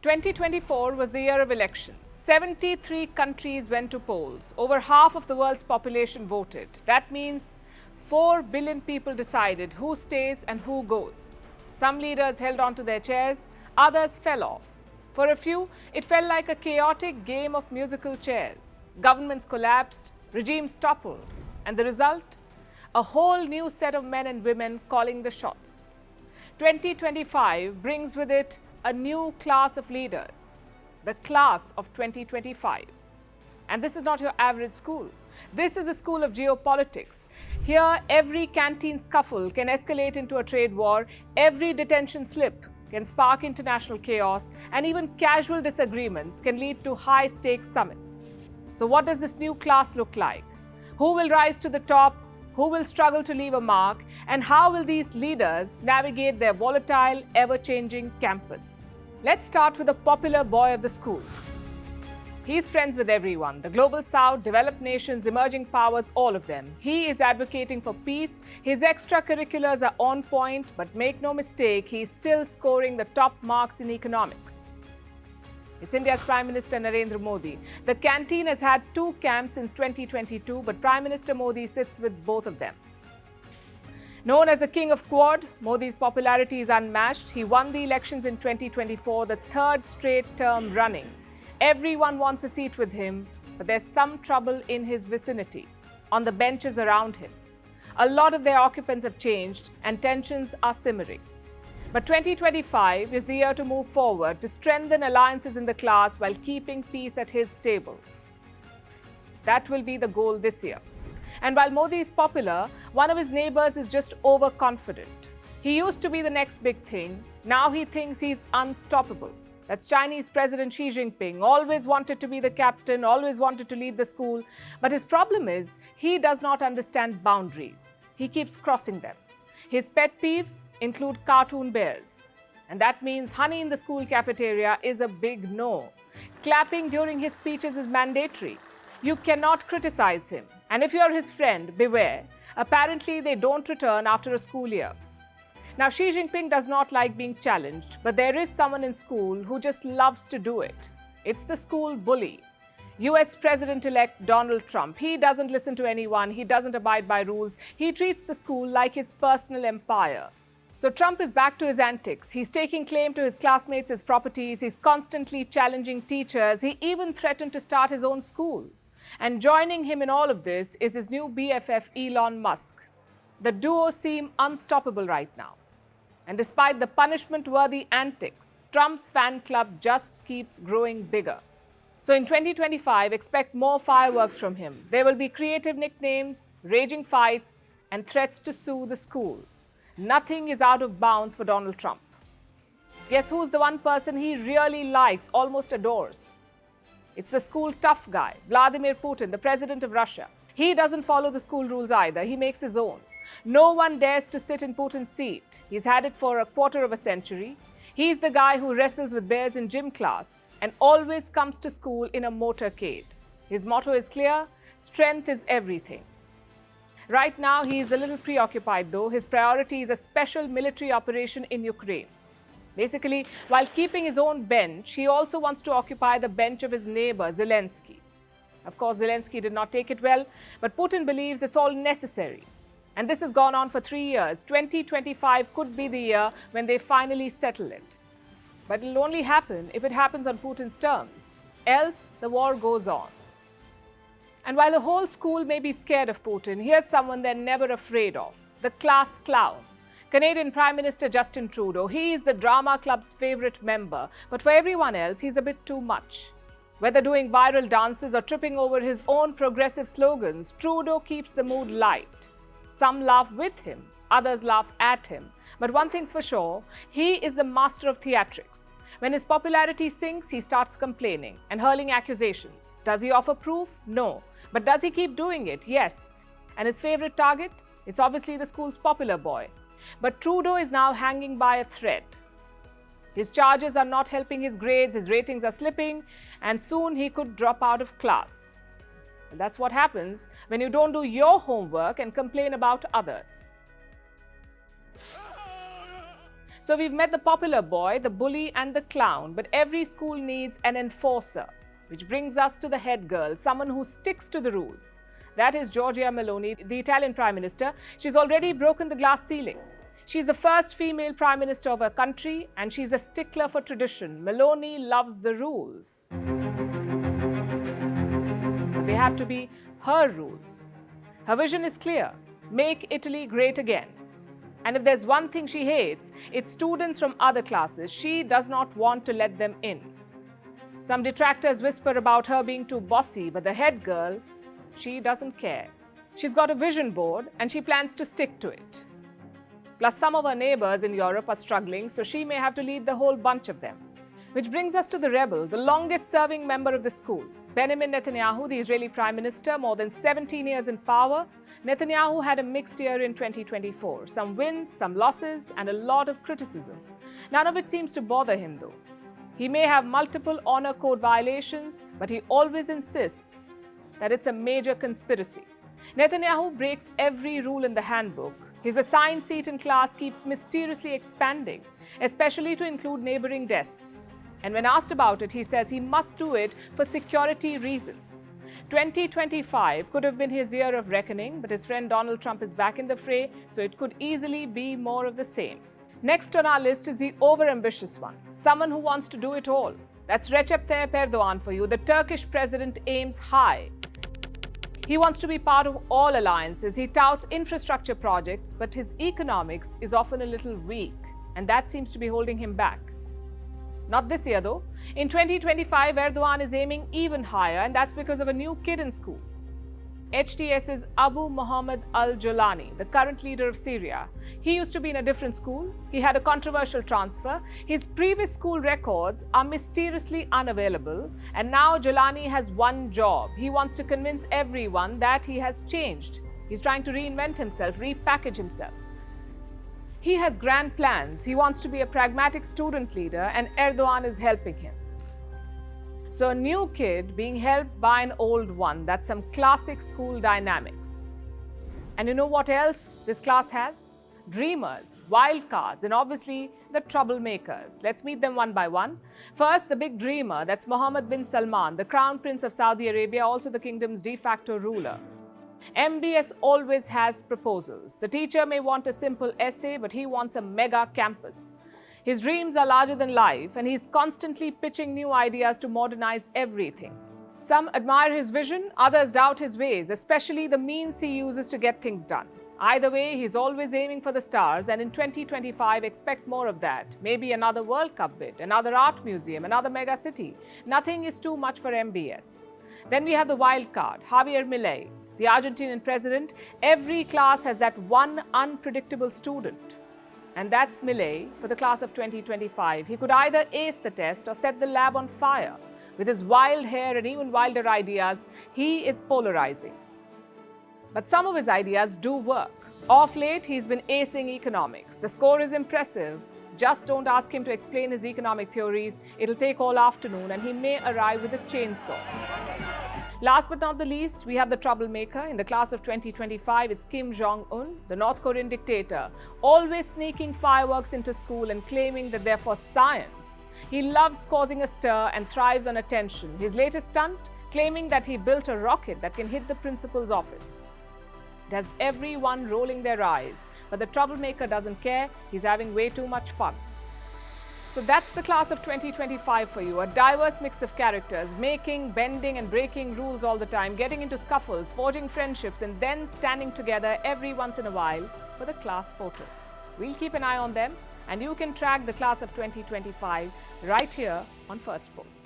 2024 was the year of elections. 73 countries went to polls. Over half of the world's population voted. That means 4 billion people decided who stays and who goes. Some leaders held on to their chairs, others fell off. For a few, it felt like a chaotic game of musical chairs. Governments collapsed, regimes toppled, and the result? A whole new set of men and women calling the shots. 2025 brings with it a new class of leaders, the class of 2025. And this is not your average school. This is a school of geopolitics. Here, every canteen scuffle can escalate into a trade war, every detention slip can spark international chaos, and even casual disagreements can lead to high-stakes summits. So what does this new class look like? Who will rise to the top? Who will struggle to leave a mark? And how will these leaders navigate their volatile, ever-changing campus? Let's start with the popular boy of the school. He's friends with everyone, the global south, developed nations, emerging powers, all of them. He is advocating for peace. His extracurriculars are on point, but make no mistake, he's still scoring the top marks in economics. It's India's Prime Minister Narendra Modi. The canteen has had 2 camps since 2022, but Prime Minister Modi sits with both of them. Known as the King of Quad, Modi's popularity is unmatched. He won the elections in 2024, the 3rd straight term running. Everyone wants a seat with him, but there's some trouble in his vicinity, on the benches around him. A lot of their occupants have changed, and tensions are simmering. But 2025 is the year to move forward, to strengthen alliances in the class while keeping peace at his table. That will be the goal this year. And while Modi is popular, one of his neighbors is just overconfident. He used to be the next big thing. Now he thinks he's unstoppable. That's Chinese President Xi Jinping. Always wanted to be the captain, always wanted to lead the school. But his problem is, he does not understand boundaries. He keeps crossing them. His pet peeves include cartoon bears. And that means honey in the school cafeteria is a big no. Clapping during his speeches is mandatory. You cannot criticize him. And if you're his friend, beware. Apparently, they don't return after a school year. Now, Xi Jinping does not like being challenged, but there is someone in school who just loves to do it. It's the school bully. US President-elect Donald Trump. He doesn't listen to anyone. He doesn't abide by rules. He treats the school like his personal empire. So Trump is back to his antics. He's taking claim to his classmates' his properties. He's constantly challenging teachers. He even threatened to start his own school. And joining him in all of this is his new BFF, Elon Musk. The duo seem unstoppable right now. And despite the punishment-worthy antics, Trump's fan club just keeps growing bigger. So in 2025, expect more fireworks from him. There will be creative nicknames, raging fights, and threats to sue the school. Nothing is out of bounds for Donald Trump. Guess who's the one person he really likes, almost adores? It's the school tough guy, Vladimir Putin, the president of Russia. He doesn't follow the school rules either. He makes his own. No one dares to sit in Putin's seat. He's had it for a quarter of a century. He's the guy who wrestles with bears in gym class and always comes to school in a motorcade. His motto is clear: strength is everything. Right now, he is a little preoccupied though. His priority is a special military operation in Ukraine. Basically, while keeping his own bench, he also wants to occupy the bench of his neighbor, Zelensky. Of course, Zelensky did not take it well, but Putin believes it's all necessary. And this has gone on for 3 years. 2025 could be the year when they finally settle it. But it'll only happen if it happens on Putin's terms. Else, the war goes on. And while the whole school may be scared of Putin, here's someone they're never afraid of: the class clown. Canadian Prime Minister Justin Trudeau. He is the drama club's favorite member, but for everyone else, he's a bit too much. Whether doing viral dances or tripping over his own progressive slogans, Trudeau keeps the mood light. Some laugh with him, others laugh at him. But one thing's for sure, he is the master of theatrics. When his popularity sinks, he starts complaining and hurling accusations. Does he offer proof? No. But does he keep doing it? Yes. And his favorite target? It's obviously the school's popular boy. But Trudeau is now hanging by a thread. His charges are not helping his grades, his ratings are slipping, and soon he could drop out of class. And that's what happens when you don't do your homework and complain about others. So we've met the popular boy, the bully and the clown, but every school needs an enforcer. Which brings us to the head girl, someone who sticks to the rules. That is Giorgia Meloni, the Italian Prime Minister. She's already broken the glass ceiling. She's the first female Prime Minister of her country and she's a stickler for tradition. Meloni loves the rules. They have to be her rules. Her vision is clear: make Italy great again. And if there's one thing she hates, it's students from other classes. She does not want to let them in. Some detractors whisper about her being too bossy, but the head girl, she doesn't care. She's got a vision board and she plans to stick to it. Plus, some of her neighbors in Europe are struggling, so she may have to lead the whole bunch of them. Which brings us to the rebel, the longest-serving member of the school. Benjamin Netanyahu, the Israeli Prime Minister, more than 17 years in power. Netanyahu had a mixed year in 2024. Some wins, some losses, and a lot of criticism. None of it seems to bother him, though. He may have multiple honor code violations, but he always insists that it's a major conspiracy. Netanyahu breaks every rule in the handbook. His assigned seat in class keeps mysteriously expanding, especially to include neighboring desks. And when asked about it, he says he must do it for security reasons. 2025 could have been his year of reckoning, but his friend Donald Trump is back in the fray, so it could easily be more of the same. Next on our list is the overambitious one, someone who wants to do it all. That's Recep Tayyip Erdogan for you. The Turkish president aims high. He wants to be part of all alliances. He touts infrastructure projects, but his economics is often a little weak, and that seems to be holding him back. Not this year, though. In 2025, Erdogan is aiming even higher, and that's because of a new kid in school. HTS's Abu Muhammad al-Jolani, the current leader of Syria. He used to be in a different school. He had a controversial transfer. His previous school records are mysteriously unavailable. And now Jolani has one job. He wants to convince everyone that he has changed. He's trying to reinvent himself, repackage himself. He has grand plans. He wants to be a pragmatic student leader, and Erdogan is helping him. So a new kid being helped by an old one, that's some classic school dynamics. And you know what else this class has? Dreamers, wildcards, and obviously the troublemakers. Let's meet them one by one. First, the big dreamer, that's Mohammed bin Salman, the Crown Prince of Saudi Arabia, also the kingdom's de facto ruler. MBS always has proposals. The teacher may want a simple essay, but he wants a mega campus. His dreams are larger than life, and he's constantly pitching new ideas to modernize everything. Some admire his vision, others doubt his ways, especially the means he uses to get things done. Either way, he's always aiming for the stars, and in 2025, expect more of that. Maybe another World Cup bid, another art museum, another mega city. Nothing is too much for MBS. Then we have the wild card, Javier Milei, the Argentinian president. Every class has that one unpredictable student. And that's Milei for the class of 2025. He could either ace the test or set the lab on fire. With his wild hair and even wilder ideas, he is polarizing. But some of his ideas do work. Off late, he's been acing economics. The score is impressive. Just don't ask him to explain his economic theories. It'll take all afternoon, and he may arrive with a chainsaw. Last but not the least, we have the troublemaker. In the class of 2025, it's Kim Jong-un, the North Korean dictator, always sneaking fireworks into school and claiming that they're for science. He loves causing a stir and thrives on attention. His latest stunt, claiming that he built a rocket that can hit the principal's office. It has everyone rolling their eyes, but the troublemaker doesn't care. He's having way too much fun. So that's the class of 2025 for you, a diverse mix of characters, making, bending and breaking rules all the time, getting into scuffles, forging friendships, and then standing together every once in a while for the class photo. We'll keep an eye on them, and you can track the class of 2025 right here on Firstpost.